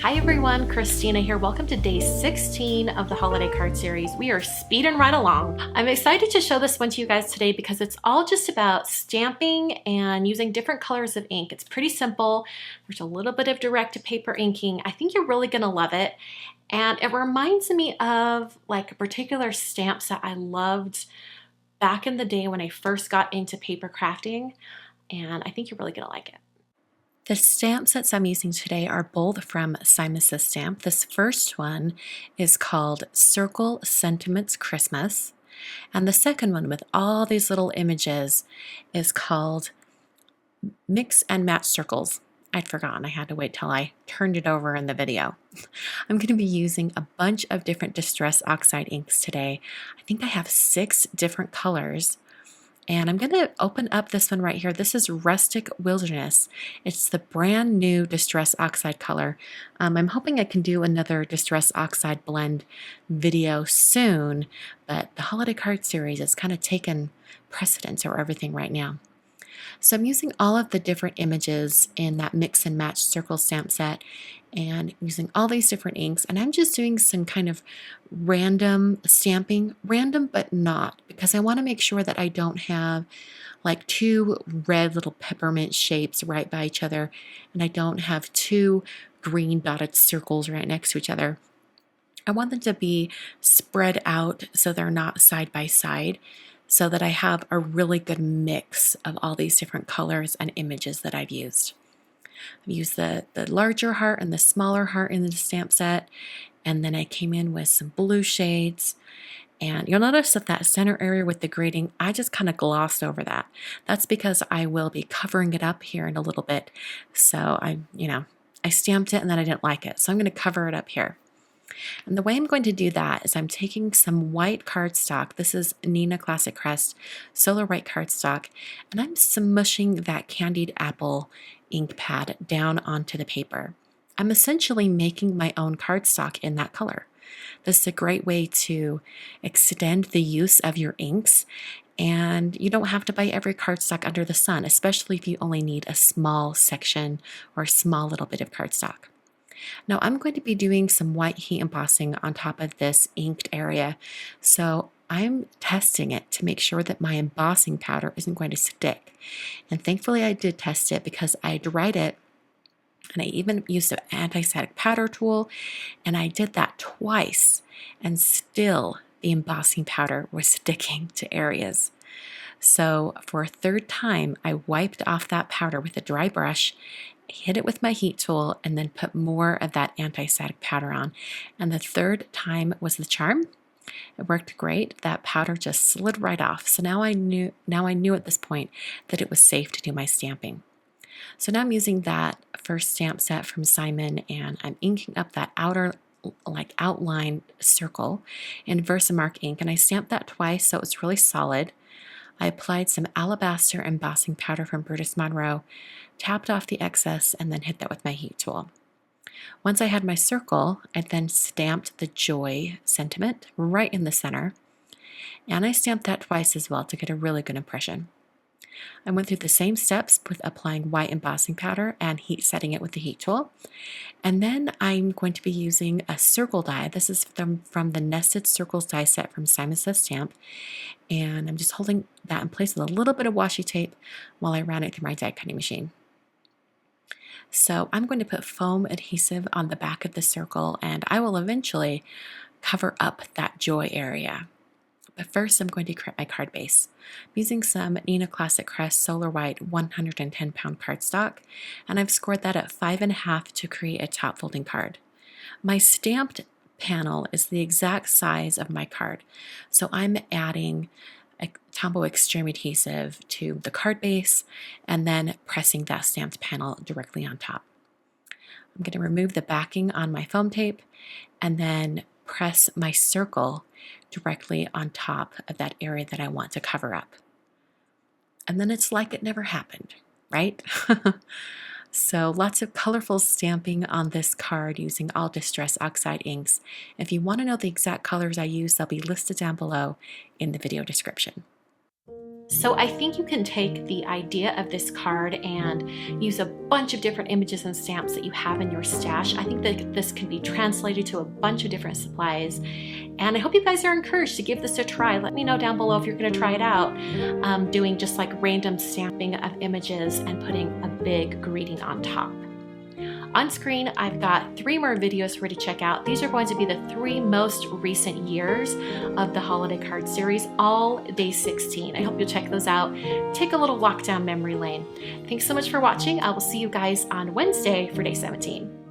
Hi everyone, Christina here. Welcome to day 16 of the holiday card series. We are speeding right along. I'm excited to show this one to you guys today because it's all just about stamping and using different colors of ink. It's pretty simple. There's a little bit of direct-to-paper inking. I think you're really gonna love it. And it reminds me of like particular stamps that I loved back in the day when I first got into paper crafting. And I think you're really gonna like it. The stamp sets I'm using today are both from Simon Says Stamp. This first one is called Circle Sentiments Christmas. And the second one with all these little images is called Mix and Match Circles. I'd forgotten. I had to wait till I turned it over in the video. I'm going to be using a bunch of different Distress Oxide inks today. I think I have 6 different colors. And I'm going to open up this one right here. This is Rustic Wilderness. It's the brand new Distress Oxide color. I'm hoping I can do another Distress Oxide blend video soon, but the holiday card series is kind of taken precedence over everything right now. So I'm using all of the different images in that mix and match circle stamp set and using all these different inks, and I'm just doing some kind of random stamping, random but not, because I want to make sure that I don't have like 2 red little peppermint shapes right by each other, and I don't have 2 green dotted circles right next to each other. I want them to be spread out so they're not side by side, so that I have a really good mix of all these different colors and images that I've used. I've used the larger heart and the smaller heart in the stamp set, and then I came in with some blue shades. And you'll notice that that center area with the grading, I just kind of glossed over that. That's because I will be covering it up here in a little bit. So I stamped it and then I didn't like it. So I'm going to cover it up here. And the way I'm going to do that is I'm taking some white cardstock. This is Neenah Classic Crest Solar White cardstock, and I'm smushing that candied apple ink pad down onto the paper. I'm essentially making my own cardstock in that color. This is a great way to extend the use of your inks, and you don't have to buy every cardstock under the sun, especially if you only need a small section or a small little bit of cardstock. Now I'm going to be doing some white heat embossing on top of this inked area, so I'm testing it to make sure that my embossing powder isn't going to stick. And thankfully I did test it because I dried it, and I even used an anti-static powder tool, and I did that twice, and still the embossing powder was sticking to areas. So for a third time, I wiped off that powder with a dry brush, hit it with my heat tool, and then put more of that anti-static powder on. And the third time was the charm. It worked great. That powder just slid right off. So now I knew at this point that it was safe to do my stamping. So now I'm using that first stamp set from Simon, and I'm inking up that outer outline circle in Versamark ink, and I stamped that twice so it's really solid. I applied some alabaster embossing powder from Brutus Monroe, tapped off the excess, and then hit that with my heat tool. Once I had my circle, I then stamped the joy sentiment right in the center, and I stamped that twice as well to get a really good impression. I went through the same steps with applying white embossing powder and heat setting it with the heat tool. And then I'm going to be using a circle die. This is from the Nested Circles die set from Simon Says Stamp. And I'm just holding that in place with a little bit of washi tape while I ran it through my die cutting machine. So I'm going to put foam adhesive on the back of the circle, and I will eventually cover up that joy area. But first I'm going to create my card base. I'm using some Neenah Classic Crest Solar White 110 pound cardstock, and I've scored that at 5.5 to create a top folding card. My stamped panel is the exact size of my card, so I'm adding a Tombow Extreme adhesive to the card base and then pressing that stamped panel directly on top. I'm going to remove the backing on my foam tape and then press my circle directly on top of that area that I want to cover up. And then it's like it never happened, right? So lots of colorful stamping on this card using all Distress Oxide inks. If you want to know the exact colors I use, they'll be listed down below in the video description. So I think you can take the idea of this card and use a bunch of different images and stamps that you have in your stash. I think that this can be translated to a bunch of different supplies. And I hope you guys are encouraged to give this a try. Let me know down below if you're going to try it out, doing just like random stamping of images and putting a big greeting on top. On screen, I've got 3 more videos for you to check out. These are going to be the 3 most recent years of the holiday card series, all day 16. I hope you'll check those out. Take a little walk down memory lane. Thanks so much for watching. I will see you guys on Wednesday for day 17.